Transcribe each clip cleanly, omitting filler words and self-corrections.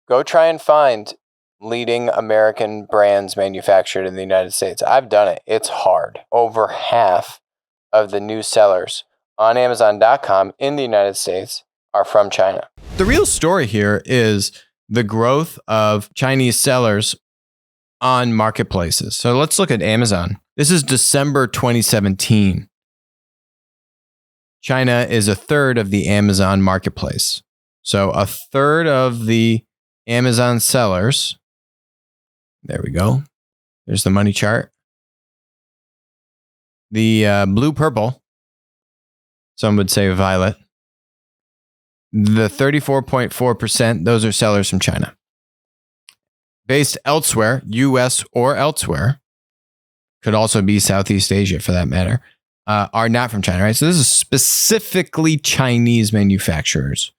Go try and find leading American brands manufactured in the United States. I've done it. It's hard. Over half of the new sellers on Amazon.com in the United States are from China. The real story here is the growth of Chinese sellers on marketplaces. So let's look at Amazon. This is December 2017. China is a third of the Amazon marketplace. So a third of the Amazon sellers, there we go. There's the money chart. The blue-purple, some would say violet. The 34.4%, those are sellers from China. Based elsewhere, US or elsewhere, could also be Southeast Asia for that matter, are not from China, right? So this is specifically Chinese manufacturers,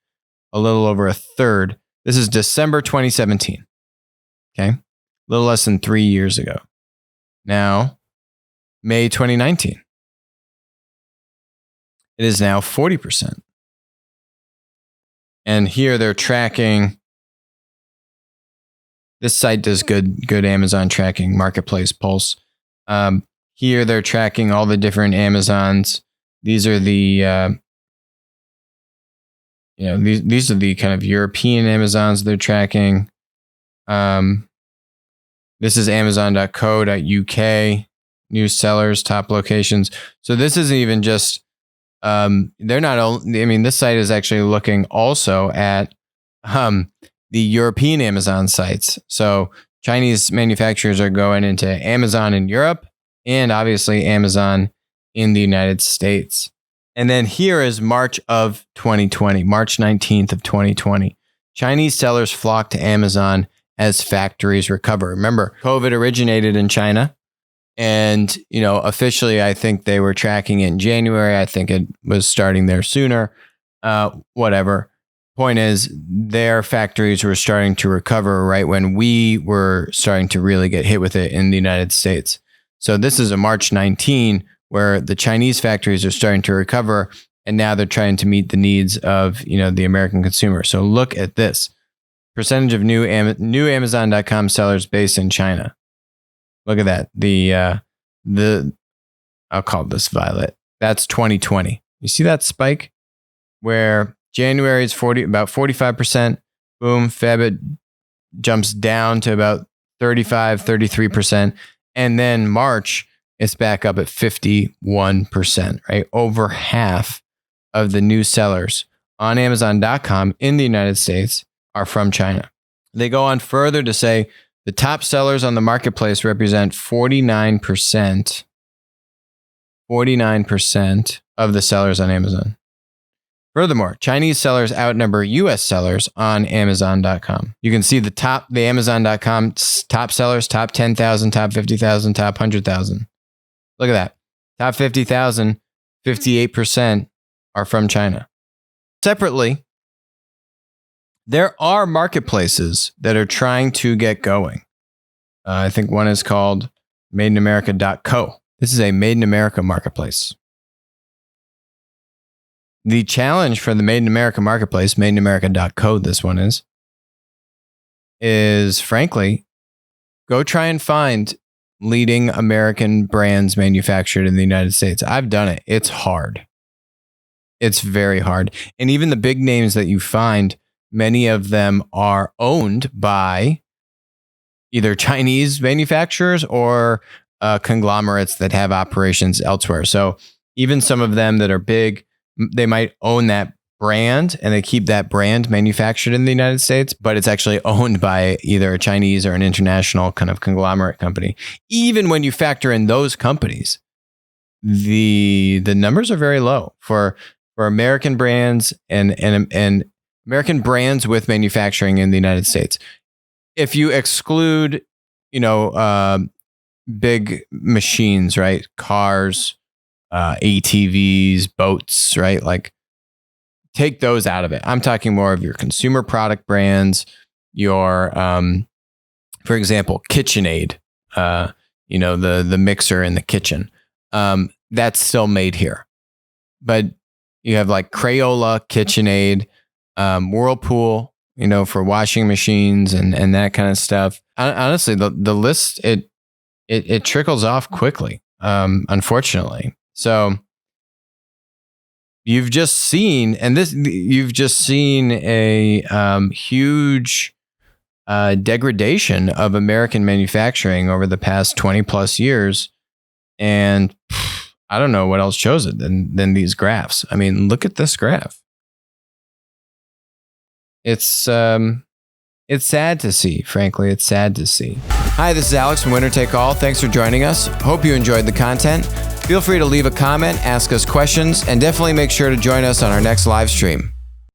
a little over a third. This is December 2017, okay? A little less than 3 years ago. Now, May 2019. It is now 40%. And here they're tracking. This site does good Amazon tracking, Marketplace Pulse. Here they're tracking all the different Amazons. These are the, these are the kind of European Amazons they're tracking. This is Amazon.co.uk, new sellers, top locations. So this isn't even just, they're not only, I mean, this site is actually looking also at the European Amazon sites. So Chinese manufacturers are going into Amazon in Europe and obviously Amazon in the United States. And then here is March of 2020, March 19th of 2020. Chinese sellers flock to Amazon as factories recover. Remember, COVID originated in China. And, officially, I think they were tracking it in January. I think it was starting there sooner. Whatever. Point is, their factories were starting to recover right when we were starting to really get hit with it in the United States. So this is a March 19 where the Chinese factories are starting to recover. And now they're trying to meet the needs of, the American consumer. So look at this. Percentage of new Amazon.com sellers based in China. Look at that. The I'll call this violet. That's 2020. You see that spike where January is about 45%. Boom, Feb it jumps down to about 33%. And then March, it's back up at 51%, right? Over half of the new sellers on Amazon.com in the United States are from China. They go on further to say the top sellers on the marketplace represent 49% of the sellers on Amazon. Furthermore, Chinese sellers outnumber US sellers on Amazon.com. You can see the Amazon.com top sellers, top 10,000, top 50,000, top 100,000. Look at that. Top 50,000, 58% are from China. Separately, there are marketplaces that are trying to get going. I think one is called MadeInAmerica.co. This is a Made in America marketplace. The challenge for the Made in America marketplace, MadeInAmerica.co, this one is frankly, go try and find leading American brands manufactured in the United States. I've done it. It's hard. It's very hard. And even the big names that you find, many of them are owned by either Chinese manufacturers or conglomerates that have operations elsewhere. So even some of them that are big, they might own that brand and they keep that brand manufactured in the United States, but it's actually owned by either a Chinese or an international kind of conglomerate company. Even when you factor in those companies, the numbers are very low for American brands and American brands with manufacturing in the United States. If you exclude, big machines, right? Cars, ATVs, boats, right? Like take those out of it. I'm talking more of your consumer product brands, your, for example, KitchenAid, the mixer in the kitchen. That's still made here. But you have like Crayola, KitchenAid, Whirlpool, for washing machines and that kind of stuff. Honestly, the list, it trickles off quickly, unfortunately. So you've just seen a huge degradation of American manufacturing over the past 20 plus years. And I don't know what else shows it than these graphs. I mean, look at this graph. It's sad to see, frankly. It's sad to see. Hi, this is Alex from Winner Take All. Thanks for joining us. Hope you enjoyed the content. Feel free to leave a comment, ask us questions, and definitely make sure to join us on our next live stream.